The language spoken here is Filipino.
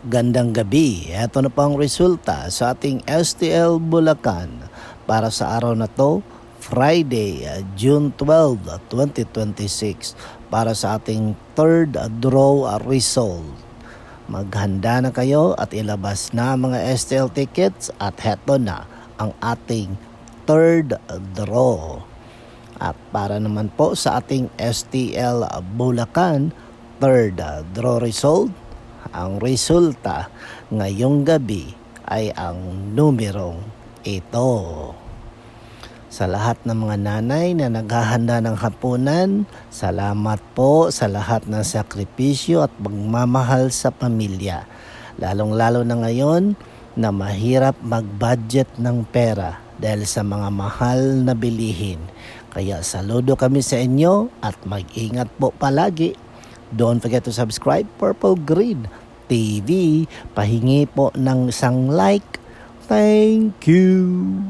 Gandang gabi. Ito na po ang resulta sa ating STL Bulacan para sa araw na to, Friday, June 12, 2026 para sa ating third draw result. Maghanda na kayo at ilabas na mga STL tickets at heto na ang ating third draw. At para naman po sa ating STL Bulacan third draw result, ang resulta ngayong gabi ay ang numerong ito. Sa lahat ng mga nanay na naghahanda ng hapunan, salamat po sa lahat ng sakripisyo at pagmamahal sa pamilya. Lalong-lalo na ngayon na mahirap mag-budget ng pera dahil sa mga mahal na bilihin. Kaya saludo kami sa inyo at mag-ingat po palagi. Don't forget to subscribe Purple Grid TV. Pahingi po ng isang like. Thank you.